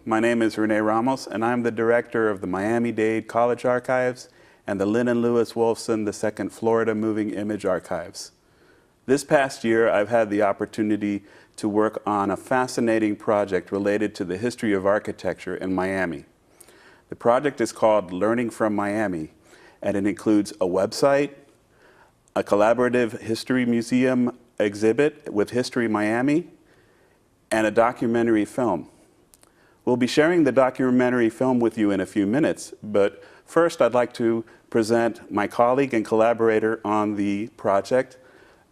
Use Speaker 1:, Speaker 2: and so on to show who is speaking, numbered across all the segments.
Speaker 1: My name is Rene Ramos, and I'm the director of the Miami-Dade College Archives and the Lynn and Lewis Wolfson II Florida Moving Image Archives. This past year, I've had the opportunity to work on a fascinating project related to the history of architecture in Miami. The project is called Learning from Miami, and it includes a website, a collaborative history museum exhibit with History Miami, and a documentary film. We'll be sharing the documentary film with you in a few minutes, but first I'd like to present my colleague and collaborator on the project,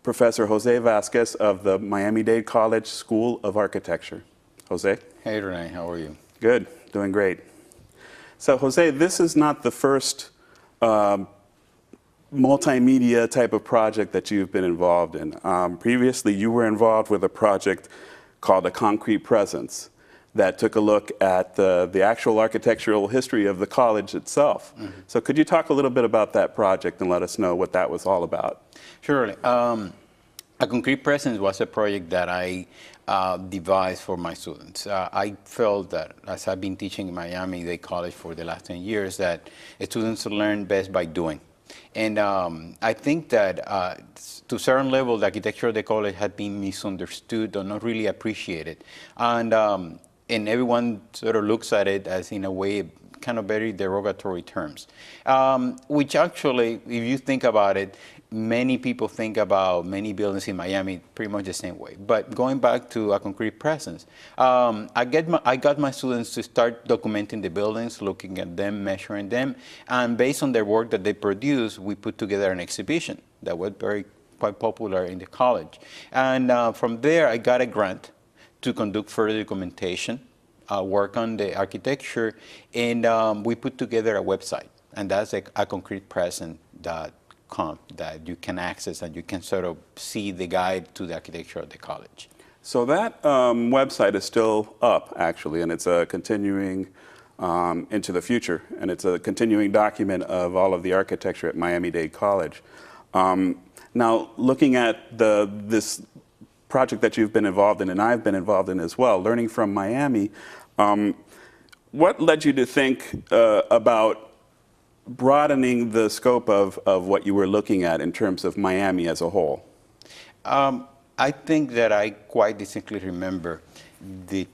Speaker 1: Professor Jose Vasquez of the Miami-Dade College School of Architecture. Jose?
Speaker 2: Hey, Rene, how are you?
Speaker 1: Good, doing great. So, Jose, this is not the first multimedia type of project that you've been involved in. Previously, you were involved with a project called A Concrete Presence that took a look at the actual architectural history of the college itself. Mm-hmm. So could you talk a little bit about that project and let us know what that was all about?
Speaker 2: Surely. A Concrete Presence was a project that I devised for my students. I felt that as I've been teaching in Miami-Dade College for the last 10 years, that students learn best by doing. And I think that to a certain level, the architecture of the college had been misunderstood or not really appreciated. And everyone sort of looks at it as, in a way, kind of very derogatory terms, which actually, if you think about it, many people think about many buildings in Miami pretty much the same way. But going back to A Concrete Presence, I got my students to start documenting the buildings, looking at them, measuring them, and based on their work that they produce, we put together an exhibition that was quite popular in the college. And from there, I got a grant to conduct further documentation, work on the architecture, and we put together a website, and that's aconcretepresence.com that you can access and you can sort of see the guide to the architecture of the college.
Speaker 1: So that website is still up, actually, and it's a continuing into the future, and it's a continuing document of all of the architecture at Miami-Dade College. Now, looking at this project that you've been involved in, and I've been involved in as well, Learning from Miami, what led you to think about broadening the scope of what you were looking at in terms of Miami as a whole?
Speaker 2: I think that I quite distinctly remember the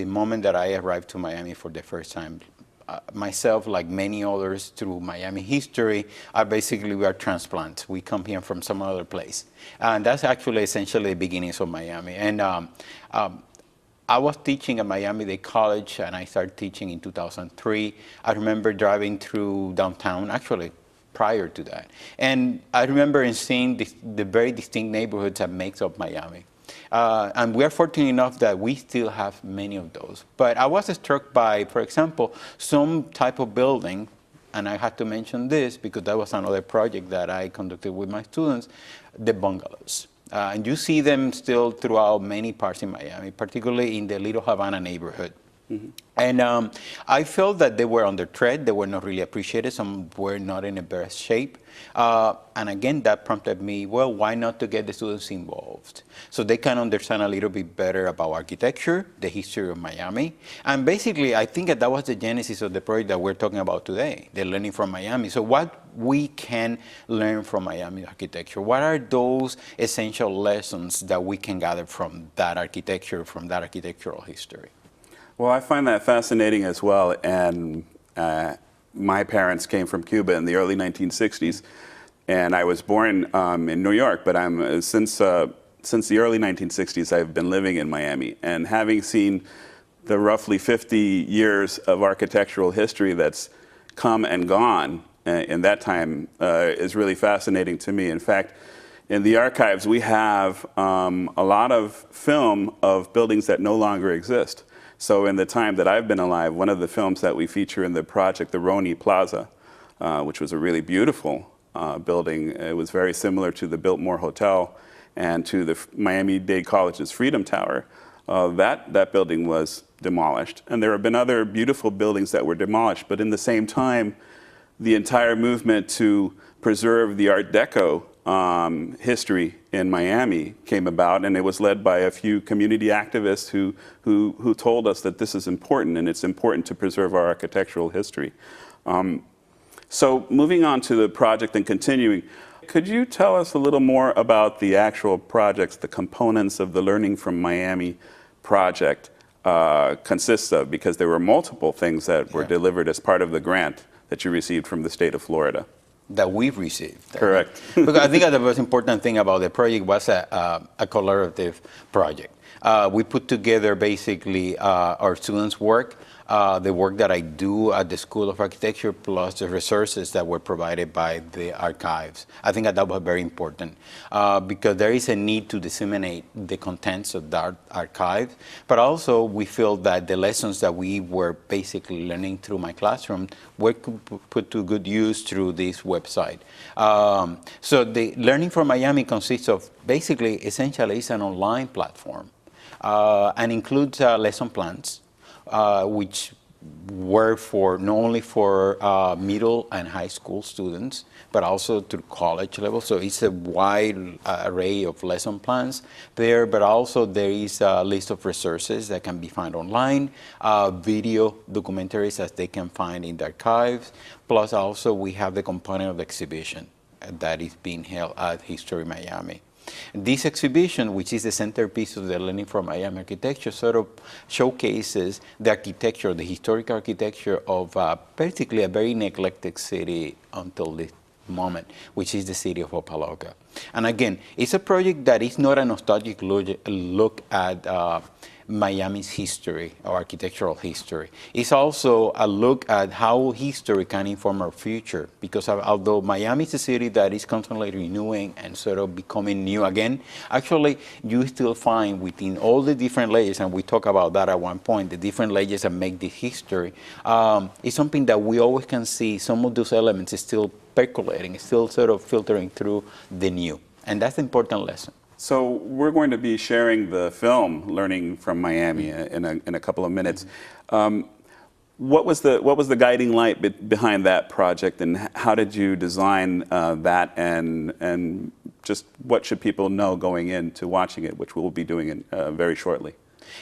Speaker 2: moment that I arrived to Miami for the first time. Myself, like many others through Miami history, we are transplants. We come here from some other place. And that's actually essentially the beginnings of Miami. And I was teaching at Miami-Dade College, and I started teaching in 2003. I remember driving through downtown, actually prior to that. And I remember seeing the very distinct neighborhoods that makes up Miami. And we're fortunate enough that we still have many of those. But I was struck by, for example, some type of building, and I had to mention this because that was another project that I conducted with my students, the bungalows. And you see them still throughout many parts in Miami, particularly in the Little Havana neighborhood. Mm-hmm. And I felt that they were under threat. They were not really appreciated. Some were not in the best shape. And again, that prompted me, well, why not to get the students involved so they can understand a little bit better about architecture, the history of Miami. And basically, I think that was the genesis of the project that we're talking about today, the Learning from Miami. So what we can learn from Miami architecture? What are those essential lessons that we can gather from that architecture, from that architectural history?
Speaker 1: Well, I find that fascinating as well, and my parents came from Cuba in the early 1960s, and I was born in New York, but since the early 1960s, I've been living in Miami, and having seen the roughly 50 years of architectural history that's come and gone in that time is really fascinating to me. In fact, in the archives, we have a lot of film of buildings that no longer exist. So in the time that I've been alive, one of the films that we feature in the project, the Roni Plaza, which was a really beautiful building. It was very similar to the Biltmore Hotel and to the Miami-Dade College's Freedom Tower. That building was demolished. And there have been other beautiful buildings that were demolished, but in the same time, the entire movement to preserve the Art Deco history in Miami came about, and it was led by a few community activists who told us that this is important, and it's important to preserve our architectural history. So moving on to the project and continuing, could you tell us a little more about the actual projects, the components of the Learning from Miami project consists of? Because there were multiple things that were delivered as part of the grant that you received from the state of Florida.
Speaker 2: That we've received.
Speaker 1: Correct.
Speaker 2: Because I think that the most important thing about the project was a collaborative project. We put together basically our students' work, the work that I do at the School of Architecture, plus the resources that were provided by the archives. I think that was very important because there is a need to disseminate the contents of the archives, but also we feel that the lessons that we were basically learning through my classroom were put to good use through this website. So the Learning from Miami consists of basically, essentially, it's an online platform and includes lesson plans, which were for not only for middle and high school students, but also to college level. So it's a wide array of lesson plans there, but also there is a list of resources that can be found online, video documentaries as they can find in the archives, plus also we have the component of the exhibition that is being held at History Miami. This exhibition, which is the centerpiece of the Learning from Miami architecture, sort of showcases the architecture, the historic architecture of basically a very neglected city until this moment, which is the city of Opa-locka. And again, it's a project that is not a nostalgic look at Miami's history or architectural history. It's also a look at how history can inform our future, because although Miami is a city that is constantly renewing and sort of becoming new again, actually you still find within all the different layers, and we talk about that at one point, the different layers that make this history, it's something that we always can see some of those elements is still percolating, still sort of filtering through the new. And that's the important lesson.
Speaker 1: So we're going to be sharing the film Learning from Miami in a couple of minutes. What was the guiding light behind that project, and how did you design that, and just what should people know going into watching it, which we'll be doing very shortly?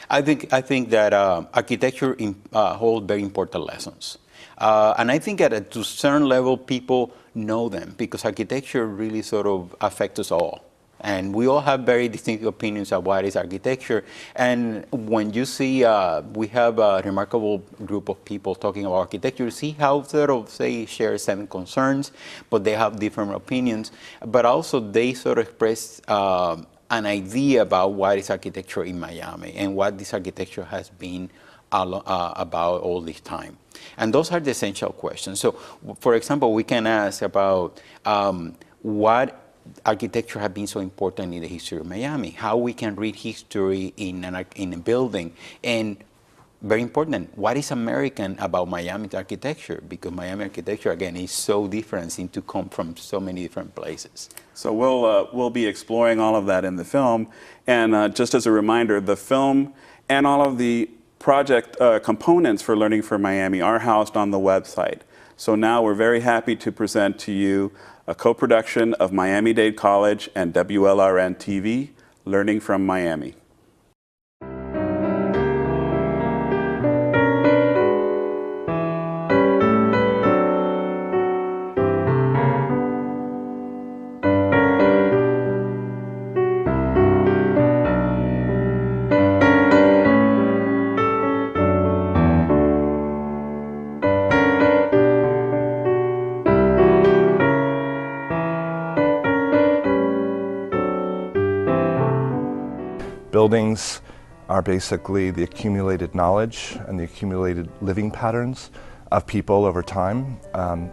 Speaker 2: I think that architecture holds very important lessons. And I think at a certain level people know them because architecture really sort of affects us all. And we all have very distinct opinions of what is architecture. And when you see, we have a remarkable group of people talking about architecture, you see how sort of, say, share same concerns, but they have different opinions. But also they sort of express an idea about what is architecture in Miami and what this architecture has been about all this time. And those are the essential questions. So, for example, we can ask about what architecture has been so important in the history of Miami, how we can read history in a building, and very important, what is American about Miami architecture? Because Miami architecture, again, is so different, seems to come from so many different places.
Speaker 1: So we'll be exploring all of that in the film. And just as a reminder, the film and all of the project components for Learning from Miami are housed on the website. So now we're very happy to present to you a co-production of Miami-Dade College and WLRN-TV, Learning from Miami.
Speaker 3: Buildings are basically the accumulated knowledge and the accumulated living patterns of people over time.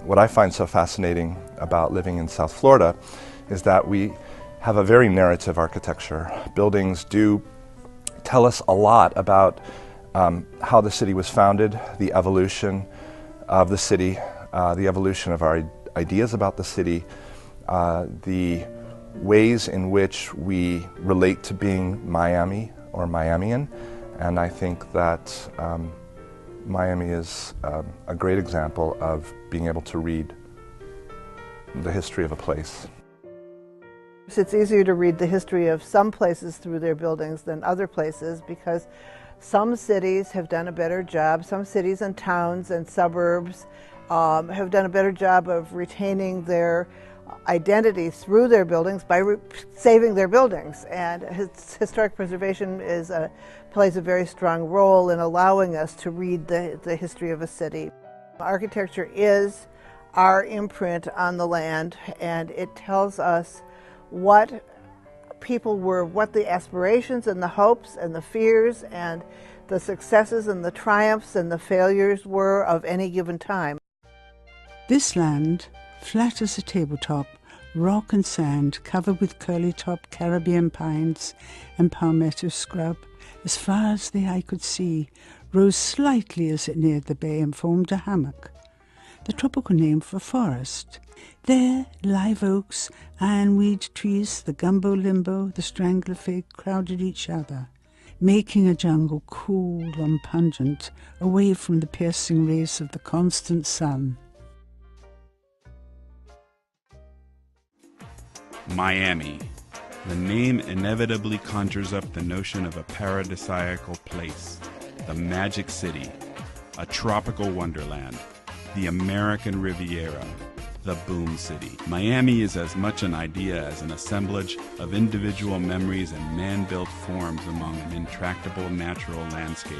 Speaker 3: What I find so fascinating about living in South Florida is that we have a very narrative architecture. Buildings do tell us a lot about how the city was founded, the evolution of the city, the evolution of our ideas about the city, the ways in which we relate to being Miami or Miamian, and I think that Miami is a great example of being able to read the history of a place.
Speaker 4: It's easier to read the history of some places through their buildings than other places because some cities have done a better job, some cities and towns and suburbs have done a better job of retaining their identity through their buildings by saving their buildings. And historic preservation plays a very strong role in allowing us to read the history of a city. Architecture is our imprint on the land, and it tells us what people were, what the aspirations and the hopes and the fears and the successes and the triumphs and the failures were of any given time.
Speaker 5: This land, flat as a tabletop, rock and sand covered with curly-top Caribbean pines and palmetto scrub, as far as the eye could see, rose slightly as it neared the bay and formed a hammock, the tropical name for forest. There, live oaks, ironweed trees, the gumbo limbo, the strangler fig crowded each other, making a jungle cool and pungent, away from the piercing rays of the constant sun.
Speaker 1: Miami. The name inevitably conjures up the notion of a paradisiacal place, the Magic City, a tropical wonderland, the American Riviera, the Boom City. Miami is as much an idea as an assemblage of individual memories and man-built forms among an intractable natural landscape.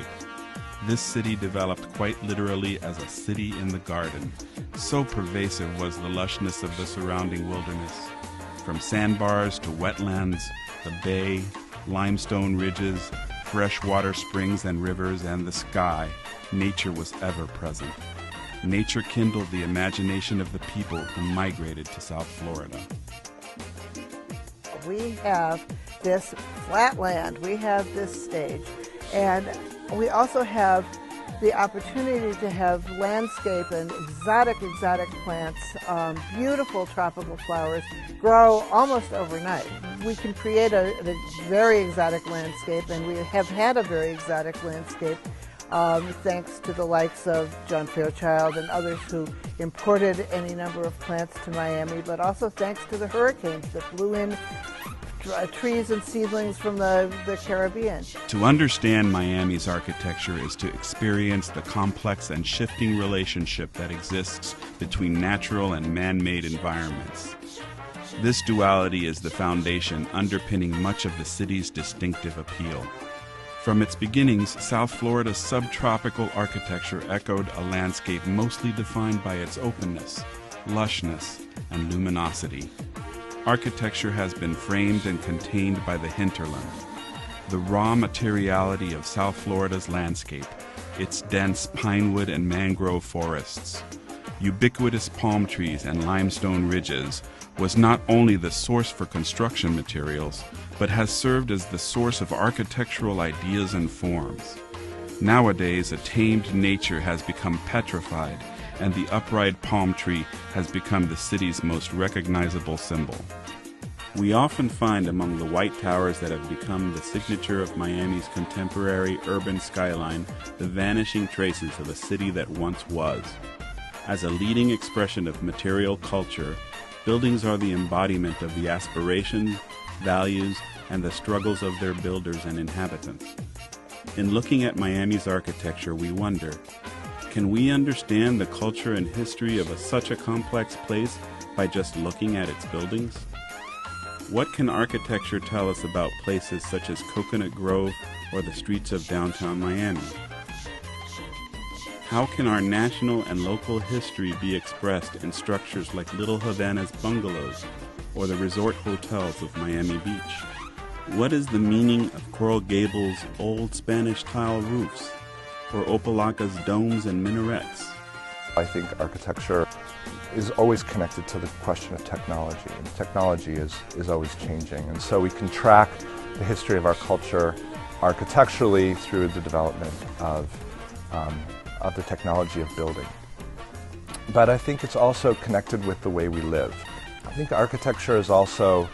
Speaker 1: This city developed quite literally as a city in the garden. So pervasive was the lushness of the surrounding wilderness. From sandbars to wetlands, the bay, limestone ridges, freshwater springs and rivers, and the sky, nature was ever present. Nature kindled the imagination of the people who migrated to South Florida.
Speaker 4: We have this flat land, we have this stage, and we also have the opportunity to have landscape and exotic plants, beautiful tropical flowers grow almost overnight. We can create a very exotic landscape, and we have had a very exotic landscape thanks to the likes of John Fairchild and others who imported any number of plants to Miami, but also thanks to the hurricanes that blew in trees and seedlings from the Caribbean.
Speaker 1: To understand Miami's architecture is to experience the complex and shifting relationship that exists between natural and man-made environments. This duality is the foundation underpinning much of the city's distinctive appeal. From its beginnings, South Florida's subtropical architecture echoed a landscape mostly defined by its openness, lushness, and luminosity. Architecture has been framed and contained by the hinterland, the raw materiality of South Florida's landscape, its dense pinewood and mangrove forests. Ubiquitous palm trees and limestone ridges was not only the source for construction materials, but has served as the source of architectural ideas and forms. Nowadays, a tamed nature has become petrified, and the upright palm tree has become the city's most recognizable symbol. We often find among the white towers that have become the signature of Miami's contemporary urban skyline the vanishing traces of a city that once was. As a leading expression of material culture, buildings are the embodiment of the aspirations, values, and the struggles of their builders and inhabitants. In looking at Miami's architecture, we wonder, can we understand the culture and history of such a complex place by just looking at its buildings? What can architecture tell us about places such as Coconut Grove or the streets of downtown Miami? How can our national and local history be expressed in structures like Little Havana's bungalows or the resort hotels of Miami Beach? What is the meaning of Coral Gables' old Spanish tile roofs or Opalaca's domes and minarets?
Speaker 3: I think architecture is always connected to the question of technology, and technology is always changing. And so we can track the history of our culture architecturally through the development of the technology of building. But I think it's also connected with the way we live. I think architecture is also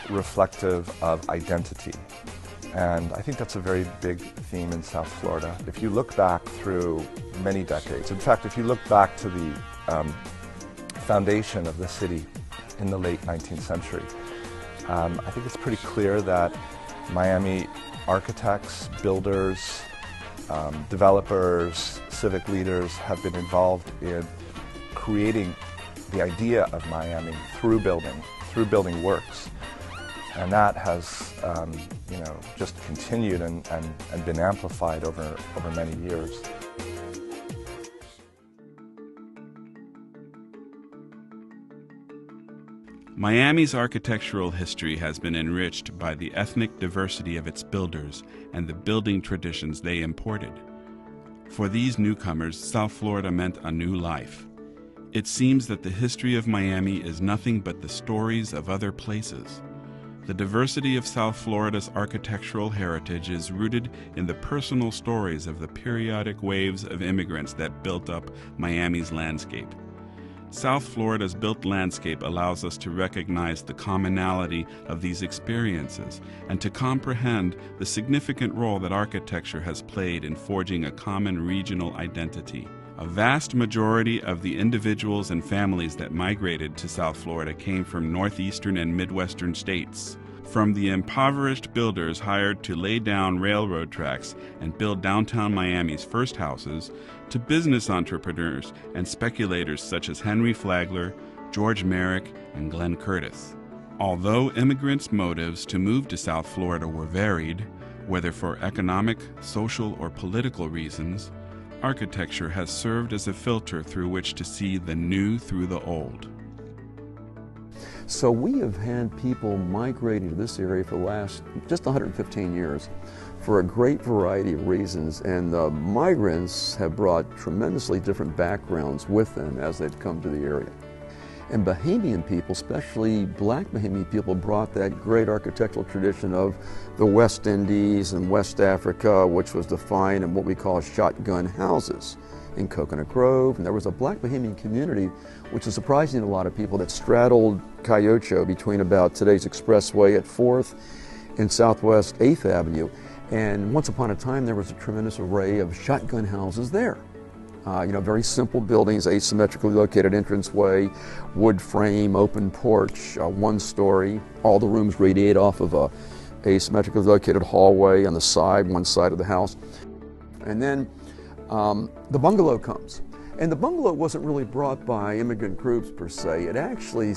Speaker 3: reflective of identity. And I think that's a very big theme in South Florida. If you look back through many decades, in fact, if you look back to the foundation of the city in the late 19th century, I think it's pretty clear that Miami architects, builders, developers, civic leaders have been involved in creating the idea of Miami through building works. And that has just continued and been amplified over many years.
Speaker 1: Miami's architectural history has been enriched by the ethnic diversity of its builders and the building traditions they imported. For these newcomers, South Florida meant a new life. It seems that the history of Miami is nothing but the stories of other places. The diversity of South Florida's architectural heritage is rooted in the personal stories of the periodic waves of immigrants that built up Miami's landscape. South Florida's built landscape allows us to recognize the commonality of these experiences and to comprehend the significant role that architecture has played in forging a common regional identity. A vast majority of the individuals and families that migrated to South Florida came from northeastern and midwestern states. From the impoverished builders hired to lay down railroad tracks and build downtown Miami's first houses, to business entrepreneurs and speculators such as Henry Flagler, George Merrick, and Glenn Curtis. Although immigrants' motives to move to South Florida were varied, whether for economic, social, or political reasons, architecture has served as a filter through which to see the new through the old.
Speaker 6: So we have had people migrating to this area for the last just 115 years for a great variety of reasons, and the migrants have brought tremendously different backgrounds with them as they've come to the area. And Bahamian people, especially black Bahamian people, brought that great architectural tradition of the West Indies and West Africa, which was defined in what we call shotgun houses in Coconut Grove. And there was a black Bahamian community, which is surprising to a lot of people, that straddled Cayocho between about today's Expressway at 4th and Southwest 8th Avenue. And once upon a time, there was a tremendous array of shotgun houses there. Very simple buildings, asymmetrically located entranceway, wood frame, open porch, one story. All the rooms radiate off of a asymmetrically located hallway on the side, one side of the house. And then the bungalow comes. And the bungalow wasn't really brought by immigrant groups per se. It actually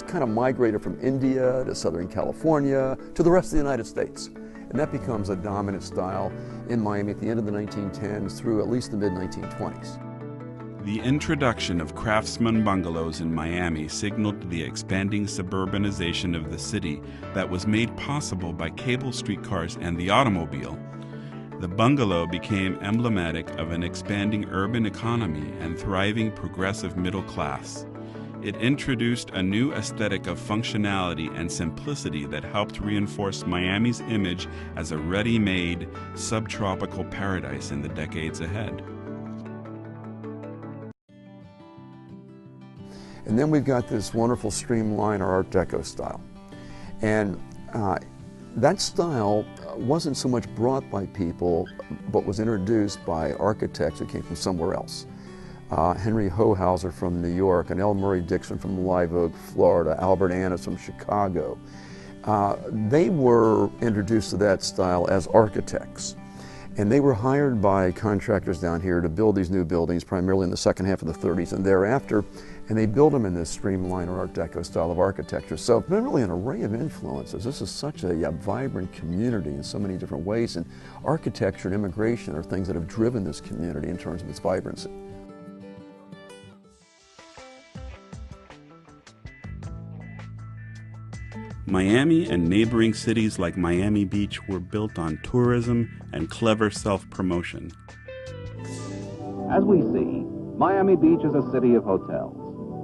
Speaker 6: kind of migrated from India to Southern California to the rest of the United States. And that becomes a dominant style in Miami at the end of the 1910s through at least the mid-1920s.
Speaker 1: The introduction of craftsman bungalows in Miami signaled the expanding suburbanization of the city that was made possible by cable streetcars and the automobile. The bungalow became emblematic of an expanding urban economy and thriving progressive middle class. It introduced a new aesthetic of functionality and simplicity that helped reinforce Miami's image as a ready-made, subtropical paradise in the decades ahead.
Speaker 6: And then we've got this wonderful streamline or Art Deco style. And that style wasn't so much brought by people, but was introduced by architects who came from somewhere else. Henry Hohauser from New York, and L. Murray Dixon from Live Oak, Florida, Albert Annis from Chicago. They were introduced to that style as architects. And they were hired by contractors down here to build these new buildings, primarily in the second half of the 30s and thereafter, and they built them in this streamlined or Art Deco style of architecture. So it's been really an array of influences. This is such a vibrant community in so many different ways, and architecture and immigration are things that have driven this community in terms of its vibrancy.
Speaker 1: Miami and neighboring cities like Miami Beach were built on tourism and clever self-promotion.
Speaker 7: As we see, Miami Beach is a city of hotels,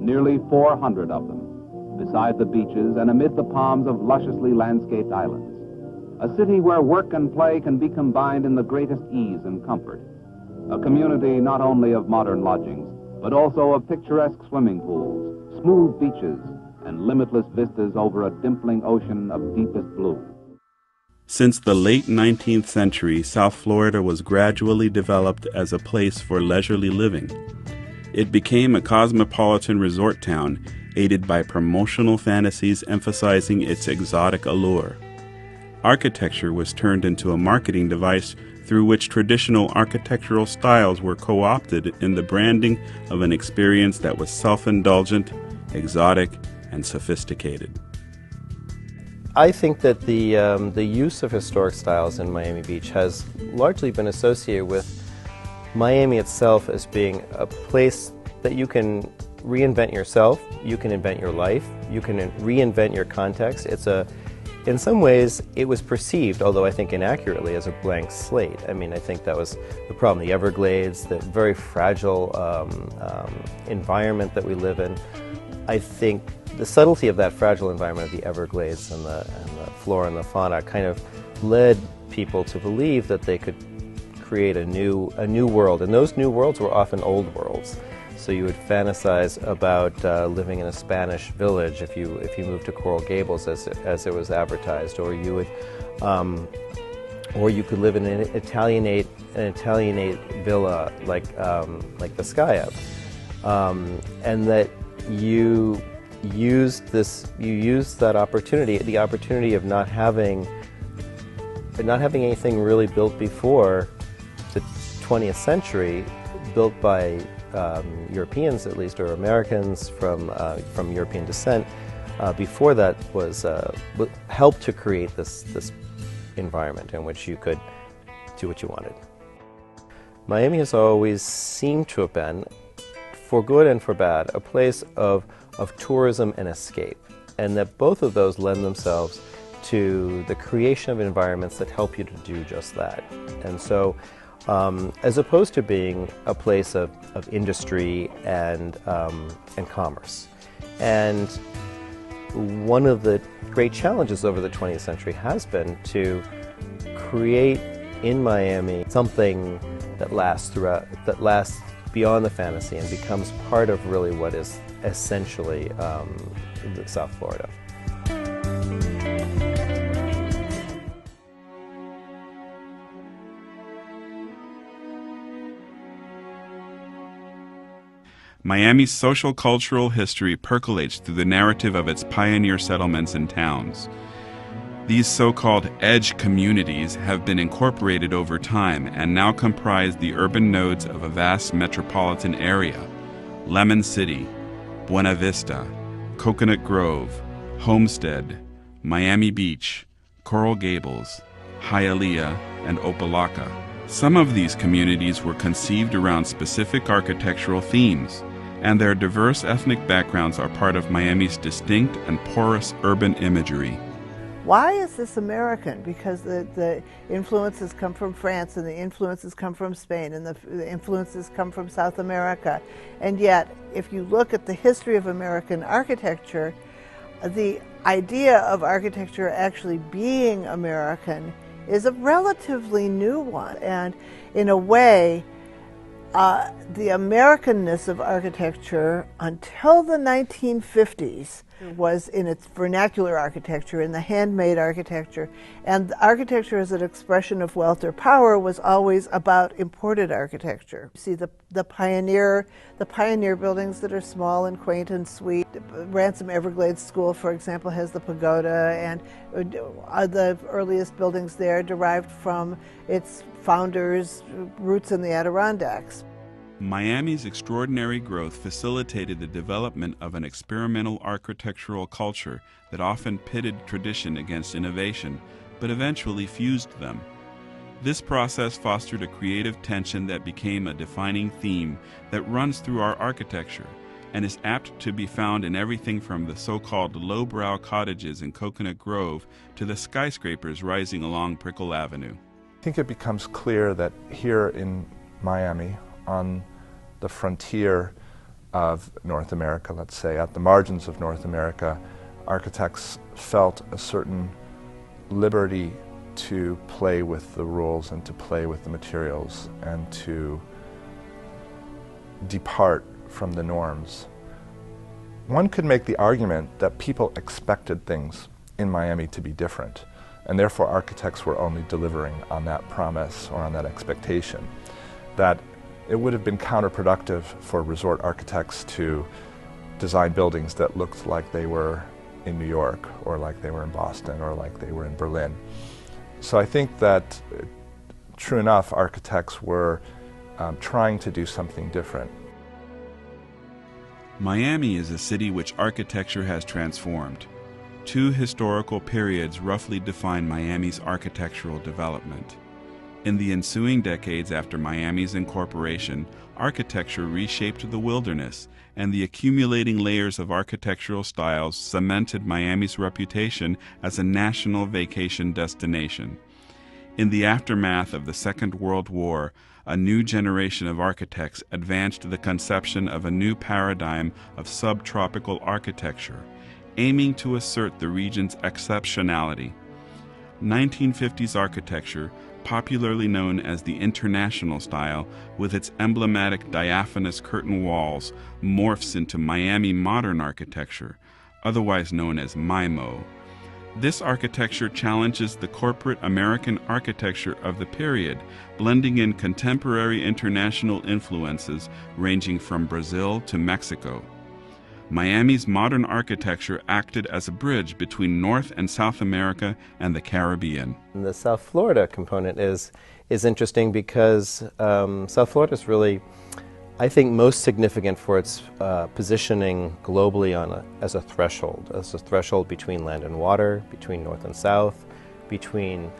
Speaker 7: nearly 400 of them, beside the beaches and amid the palms of lusciously landscaped islands. A city where work and play can be combined in the greatest ease and comfort. A community not only of modern lodgings, but also of picturesque swimming pools, smooth beaches, and limitless vistas over a dimpling ocean of deepest blue.
Speaker 1: Since the late 19th century, South Florida was gradually developed as a place for leisurely living. It became a cosmopolitan resort town aided by promotional fantasies emphasizing its exotic allure. Architecture was turned into a marketing device through which traditional architectural styles were co-opted in the branding of an experience that was self-indulgent, exotic, and sophisticated.
Speaker 8: I think that the use of historic styles in Miami Beach has largely been associated with Miami itself as being a place that you can reinvent yourself, you can invent your life, you can reinvent your context. In some ways, it was perceived, although I think inaccurately, as a blank slate. I mean, I think that was the problem. The Everglades, the very fragile environment that we live in. I think the subtlety of that fragile environment of the Everglades and the flora and the fauna kind of led people to believe that they could create a new world, and those new worlds were often old worlds. So you would fantasize about living in a Spanish village if you moved to Coral Gables as it was advertised, or you would, or you could live in an Italianate villa like the Sky Up, and that you used that opportunity, the opportunity of not having anything really built before the 20th century, built by Europeans at least, or Americans from European descent. Before that was helped to create this environment in which you could do what you wanted. Miami has always seemed to have been, for good and for bad, a place of tourism and escape, and that both of those lend themselves to the creation of environments that help you to do just that. And so, as opposed to being a place of industry and commerce. And one of the great challenges over the 20th century has been to create in Miami something that lasts beyond the fantasy and becomes part of really what is essentially South Florida.
Speaker 1: Miami's social-cultural history percolates through the narrative of its pioneer settlements and towns. These so-called edge communities have been incorporated over time and now comprise the urban nodes of a vast metropolitan area: Lemon City, Buena Vista, Coconut Grove, Homestead, Miami Beach, Coral Gables, Hialeah, and Opa-locka. Some of these communities were conceived around specific architectural themes, and their diverse ethnic backgrounds are part of Miami's distinct and porous urban imagery.
Speaker 4: Why is this American? Because the influences come from France, and the influences come from Spain, and the influences come from South America. And yet, if you look at the history of American architecture, the idea of architecture actually being American is a relatively new one. And in a way, the Americanness of architecture until the 1950s was in its vernacular architecture, in the handmade architecture, and architecture as an expression of wealth or power was always about imported architecture. You see the pioneer buildings that are small and quaint and sweet. Ransom Everglades School, for example, has the pagoda, and the earliest buildings there derived from its founders' roots in the Adirondacks.
Speaker 1: Miami's extraordinary growth facilitated the development of an experimental architectural culture that often pitted tradition against innovation, but eventually fused them. This process fostered a creative tension that became a defining theme that runs through our architecture and is apt to be found in everything from the so-called lowbrow cottages in Coconut Grove to the skyscrapers rising along Prickle Avenue.
Speaker 3: I think it becomes clear that here in Miami, on the frontier of North America, let's say, at the margins of North America, architects felt a certain liberty to play with the rules and to play with the materials and to depart from the norms. One could make the argument that people expected things in Miami to be different, and therefore architects were only delivering on that promise or on that expectation. That it would have been counterproductive for resort architects to design buildings that looked like they were in New York, or like they were in Boston, or like they were in Berlin. So I think that, true enough, architects were trying to do something different.
Speaker 1: Miami is a city which architecture has transformed. Two historical periods roughly define Miami's architectural development. In the ensuing decades after Miami's incorporation, architecture reshaped the wilderness, and the accumulating layers of architectural styles cemented Miami's reputation as a national vacation destination. In the aftermath of the Second World War, a new generation of architects advanced the conception of a new paradigm of subtropical architecture, aiming to assert the region's exceptionality. 1950s architecture, popularly known as the International style, with its emblematic diaphanous curtain walls, morphs into Miami modern architecture, otherwise known as MIMO. This architecture challenges the corporate American architecture of the period, blending in contemporary international influences ranging from Brazil to Mexico. Miami's modern architecture acted as a bridge between North and South America and the Caribbean.
Speaker 8: And the South Florida component is interesting because South Florida is really, I think, most significant for its positioning globally as a threshold between land and water, between North and South, between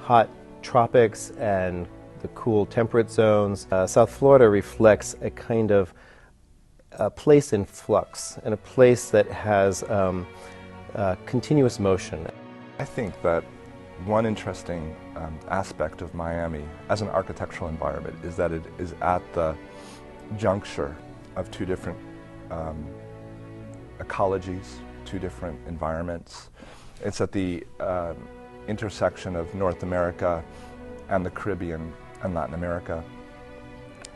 Speaker 8: hot tropics and the cool temperate zones. South Florida reflects a kind of a place in flux, and a place that has continuous motion.
Speaker 3: I think that one interesting aspect of Miami as an architectural environment is that it is at the juncture of two different ecologies, two different environments. It's at the intersection of North America and the Caribbean and Latin America.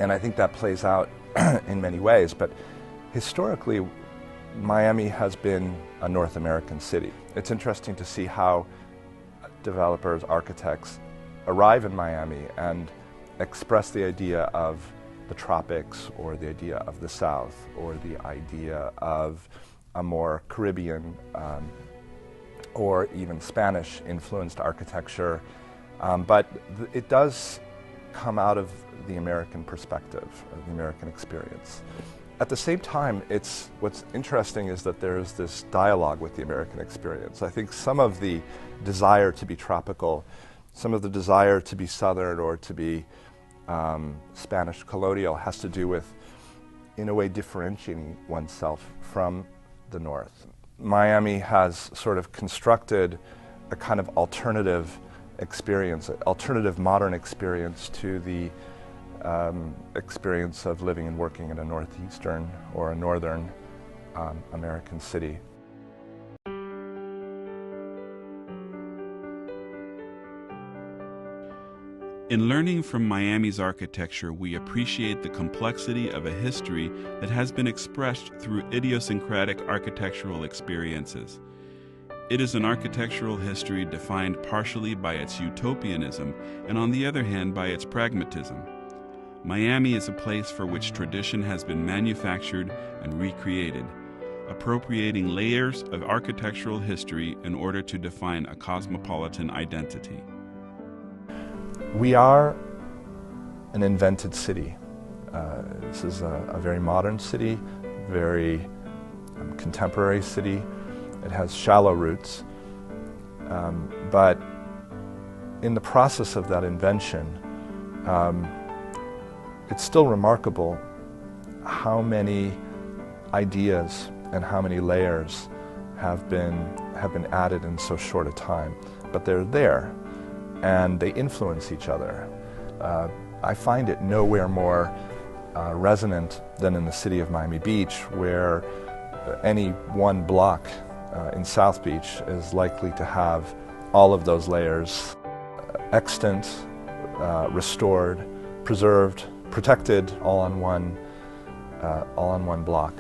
Speaker 3: And I think that plays out in many ways, but historically, Miami has been a North American city. It's interesting to see how developers, architects arrive in Miami and express the idea of the tropics, or the idea of the South, or the idea of a more Caribbean or even Spanish-influenced architecture. But it does come out of the American perspective, of the American experience. At the same time, what's interesting is that there's this dialogue with the American experience. I think some of the desire to be tropical, some of the desire to be Southern or to be Spanish colonial has to do with, in a way, differentiating oneself from the North. Miami has sort of constructed a kind of alternative experience, alternative modern experience to the experience of living and working in a northeastern or a northern American city.
Speaker 1: In learning from Miami's architecture, we appreciate the complexity of a history that has been expressed through idiosyncratic architectural experiences. It is an architectural history defined partially by its utopianism and, on the other hand, by its pragmatism. Miami is a place for which tradition has been manufactured and recreated, appropriating layers of architectural history in order to define a cosmopolitan identity.
Speaker 3: We are an invented city. This is a very modern city, very contemporary city. It has shallow roots, but in the process of that invention, it's still remarkable how many ideas and how many layers have been added in so short a time. But they're there, and they influence each other. I find it nowhere more resonant than in the city of Miami Beach, where any one block in South Beach is likely to have all of those layers extant, restored, preserved, protected, all on one block.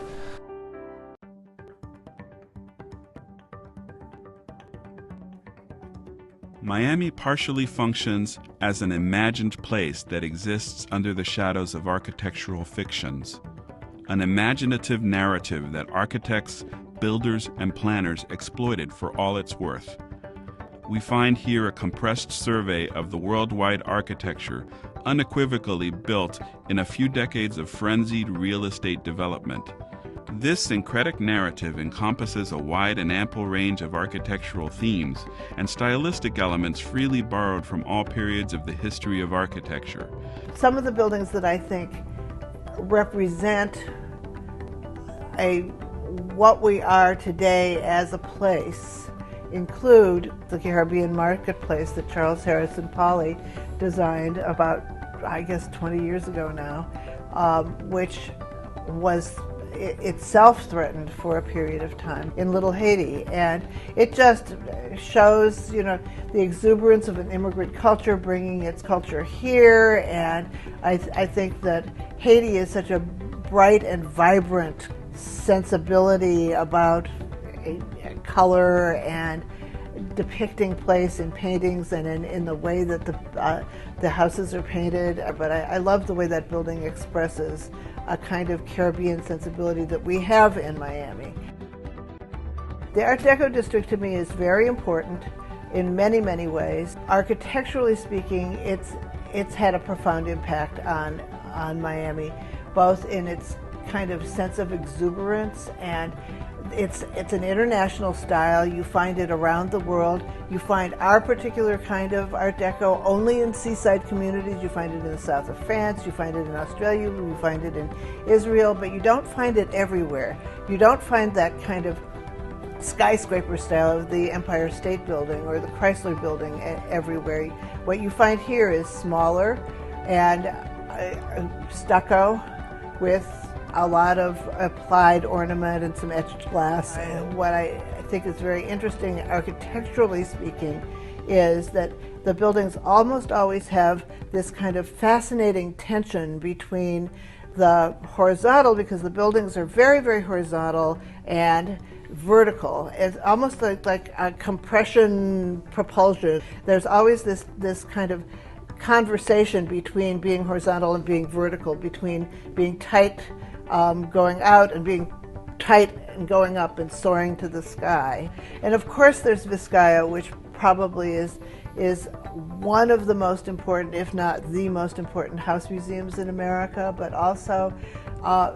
Speaker 1: Miami partially functions as an imagined place that exists under the shadows of architectural fictions.
Speaker 9: an imaginative narrative that architects, builders, and planners exploited for all it's worth. We find here a compressed survey of the worldwide architecture unequivocally built in a few decades of frenzied real estate development. This syncretic narrative encompasses a wide and ample range of architectural themes and stylistic elements freely borrowed from all periods of the history of architecture.
Speaker 4: Some of the buildings that I think represent what we are today as a place include the Caribbean Marketplace that Charles Harrison Pauly designed about, I guess, 20 years ago now, which was itself threatened for a period of time in Little Haiti, and it just shows, the exuberance of an immigrant culture bringing its culture here. And I think that Haiti is such a bright and vibrant sensibility about color and depicting place in paintings and in the way that the houses are painted. But I love the way that building expresses a kind of Caribbean sensibility that we have in Miami. The Art Deco district to me is very important in many, many ways. Architecturally speaking, it's had a profound impact on Miami, both in its kind of sense of exuberance, and it's an international style. You find it around the world. You find our particular kind of Art Deco only in seaside communities. You find it in the south of France, you find it in Australia, you find it in Israel, but you don't find it everywhere. You don't find that kind of skyscraper style of the Empire State Building or the Chrysler Building everywhere. What you find here is smaller and stucco with a lot of applied ornament and some etched glass. What I think is very interesting architecturally speaking is that the buildings almost always have this kind of fascinating tension between the horizontal, because the buildings are very, very horizontal, and vertical. It's almost like a compression propulsion. There's always this kind of conversation between being horizontal and being vertical, between being tight going out and being tight and going up and soaring to the sky. And of course there's Vizcaya, which probably is one of the most important, if not the most important, house museums in America, but also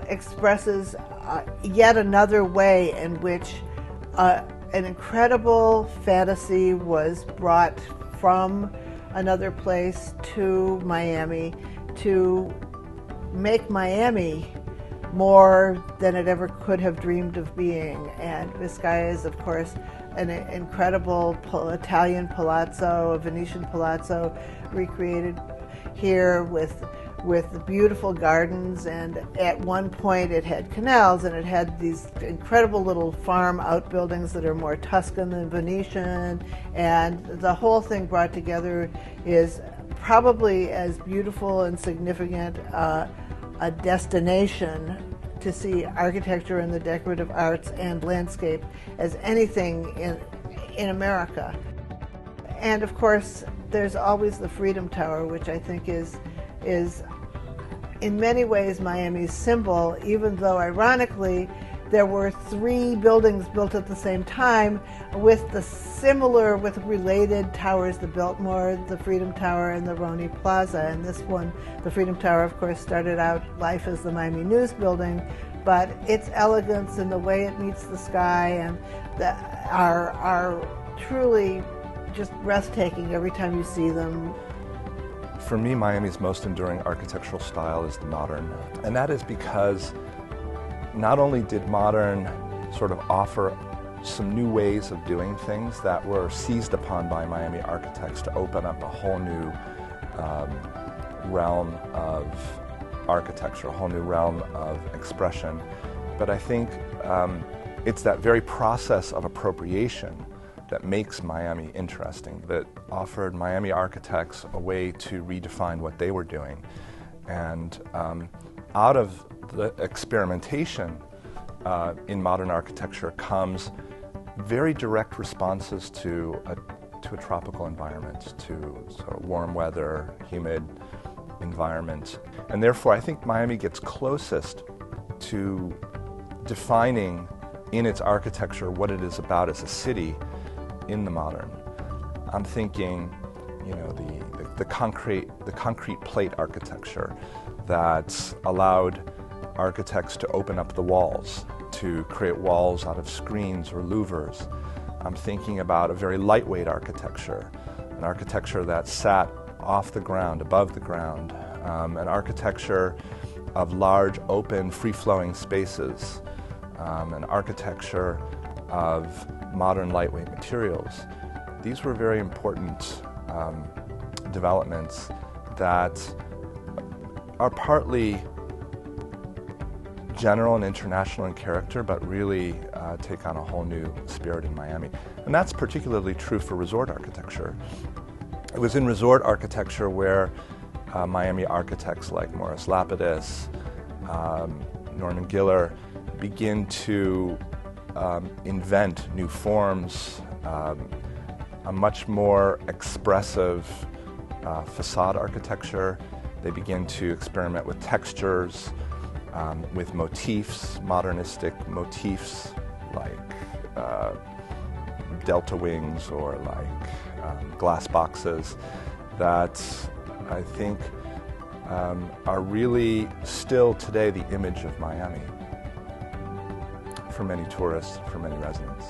Speaker 4: expresses yet another way in which an incredible fantasy was brought from another place to Miami to make Miami more than it ever could have dreamed of being. And Vizcaya is, of course, an incredible Italian palazzo, a Venetian palazzo recreated here with beautiful gardens, and at one point it had canals, and it had these incredible little farm outbuildings that are more Tuscan than Venetian, and the whole thing brought together is probably as beautiful and significant a destination to see architecture and the decorative arts and landscape as anything in America. And of course, there's always the Freedom Tower, which I think is in many ways Miami's symbol, even though ironically there were 3 buildings built at the same time with related towers, the Biltmore, the Freedom Tower, and the Roni Plaza. And this one, the Freedom Tower, of course, started out life as the Miami News Building, but its elegance and the way it meets the sky and are truly just breathtaking every time you see them.
Speaker 3: For me, Miami's most enduring architectural style is the modern, and that is because not only did modern sort of offer some new ways of doing things that were seized upon by Miami architects to open up a whole new realm of architecture, a whole new realm of expression, but I think it's that very process of appropriation that makes Miami interesting, that offered Miami architects a way to redefine what they were doing. And out of the experimentation in modern architecture comes very direct responses to a tropical environment, to sort of warm weather, humid environment. And therefore I think Miami gets closest to defining in its architecture what it is about as a city in the modern. I'm thinking, you know, the concrete plate architecture that allowed architects to open up the walls, to create walls out of screens or louvers. I'm thinking about a very lightweight architecture, an architecture that sat off the ground, above the ground, an architecture of large, open, free-flowing spaces, an architecture of modern lightweight materials. These were very important developments that are partly general and international in character, but really take on a whole new spirit in Miami. And that's particularly true for resort architecture. It was in resort architecture where Miami architects like Morris Lapidus, Norman Giller begin to invent new forms, a much more expressive facade architecture. They begin to experiment with textures, with motifs, modernistic motifs like delta wings or like glass boxes that I think are really still today the image of Miami for many tourists, for many residents.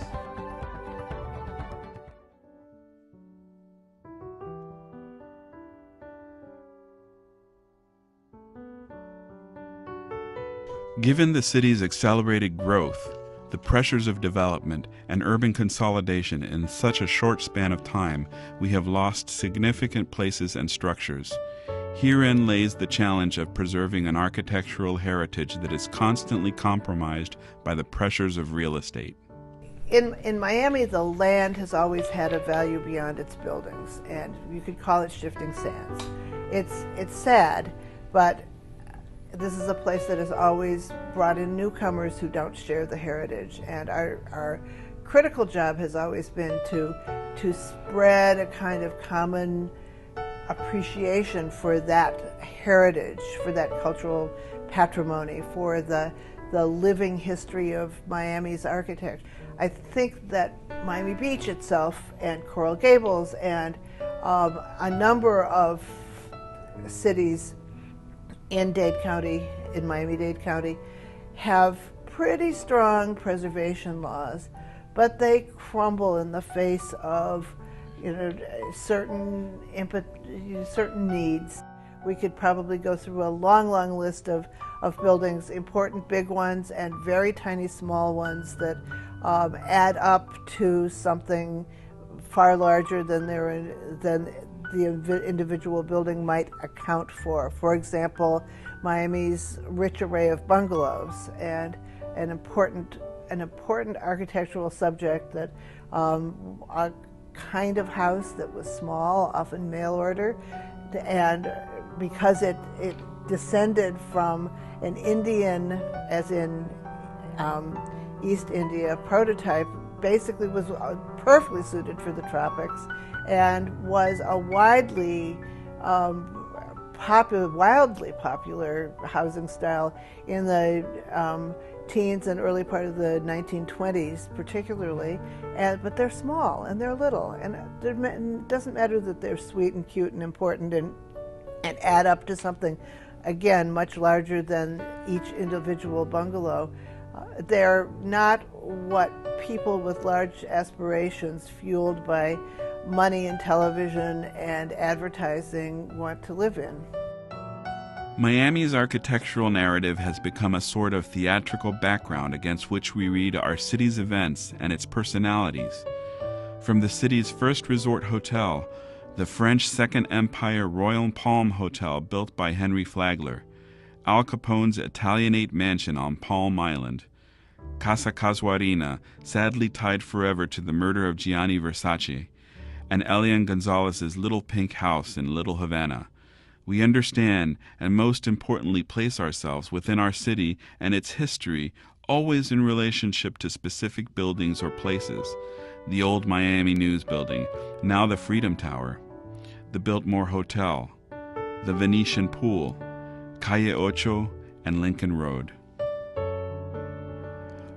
Speaker 9: Given the city's accelerated growth, the pressures of development, and urban consolidation in such a short span of time, we have lost significant places and structures. Herein lays the challenge of preserving an architectural heritage that is constantly compromised by the pressures of real estate.
Speaker 4: In Miami, the land has always had a value beyond its buildings, and you could call it shifting sands. It's sad, but this is a place that has always brought in newcomers who don't share the heritage, and our critical job has always been to spread a kind of common appreciation for that heritage, for that cultural patrimony, for the living history of Miami's architecture. I think that Miami Beach itself and Coral Gables and a number of cities in Dade County, in Miami-Dade County, have pretty strong preservation laws, but they crumble in the face of certain needs. We could probably go through a long, long list of buildings, important big ones and very tiny small ones that add up to something far larger than the individual building might account for. For example, Miami's rich array of bungalows, and an important architectural subject that a kind of house that was small, often mail order, and because it descended from an Indian, as in East India, prototype, basically was perfectly suited for the tropics, and was a wildly popular housing style in the teens and early part of the 1920s particularly, but they're small and they're little, and it doesn't matter that they're sweet and cute and important and add up to something, again, much larger than each individual bungalow. They're not what people with large aspirations fueled by money and television and advertising want to live in.
Speaker 9: Miami's architectural narrative has become a sort of theatrical background against which we read our city's events and its personalities. From the city's first resort hotel, the French Second Empire Royal Palm Hotel built by Henry Flagler, Al Capone's Italianate mansion on Palm Island, Casa Casuarina, sadly tied forever to the murder of Gianni Versace, and Elian Gonzalez's Little Pink House in Little Havana, we understand and most importantly place ourselves within our city and its history, always in relationship to specific buildings or places. The old Miami News Building, now the Freedom Tower, the Biltmore Hotel, the Venetian Pool, Calle Ocho, and Lincoln Road.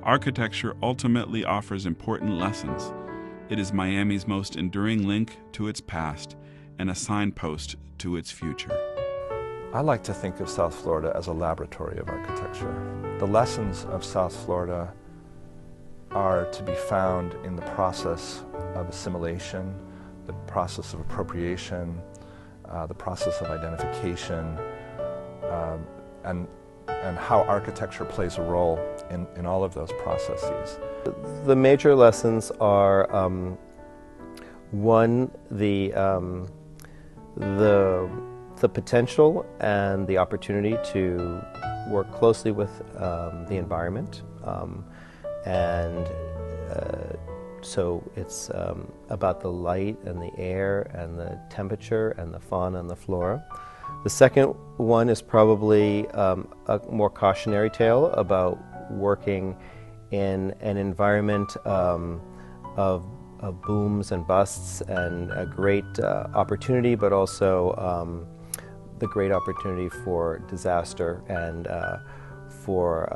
Speaker 9: architecture ultimately offers important lessons. It is Miami's most enduring link to its past and a signpost to its future.
Speaker 3: I like to think of South Florida as a laboratory of architecture. The lessons of South Florida are to be found in the process of assimilation, the process of appropriation, the process of identification, and how architecture plays a role in all of those processes.
Speaker 8: The major lessons are, one, the potential and the opportunity to work closely with the environment. So it's about the light and the air and the temperature and the fauna and the flora. The second one is probably a more cautionary tale about working in an environment of booms and busts and a great opportunity, but also the great opportunity for disaster and for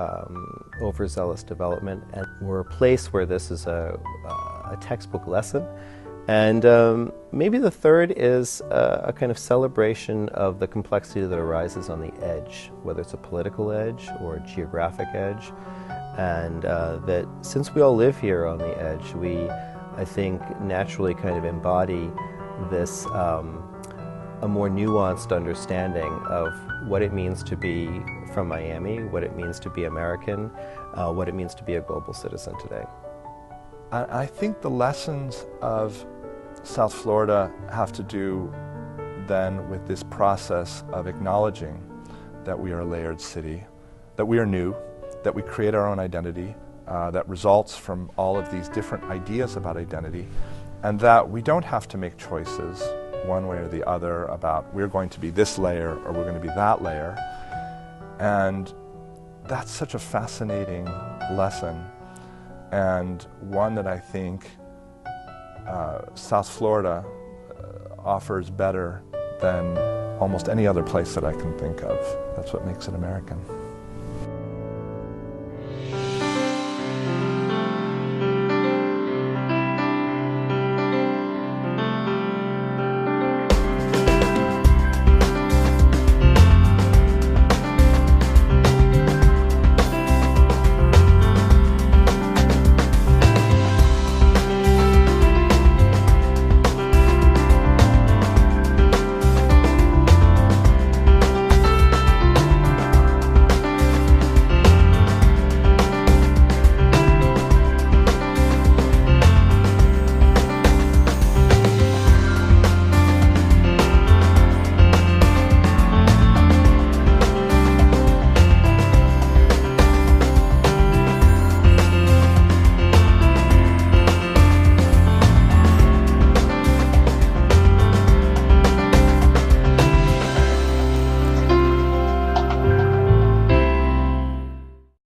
Speaker 8: overzealous development. And we're a place where this is a textbook lesson. And maybe the third is a kind of celebration of the complexity that arises on the edge, whether it's a political edge or a geographic edge. And that since we all live here on the edge, we, I think, naturally kind of embody this a more nuanced understanding of what it means to be from Miami, what it means to be American, what it means to be a global citizen today.
Speaker 3: I think the lessons of South Florida have to do then with this process of acknowledging that we are a layered city, that we are new, that we create our own identity, that results from all of these different ideas about identity, and that we don't have to make choices one way or the other about we're going to be this layer or we're going to be that layer. And that's such a fascinating lesson, and one that I think South Florida offers better than almost any other place that I can think of. That's what makes it American.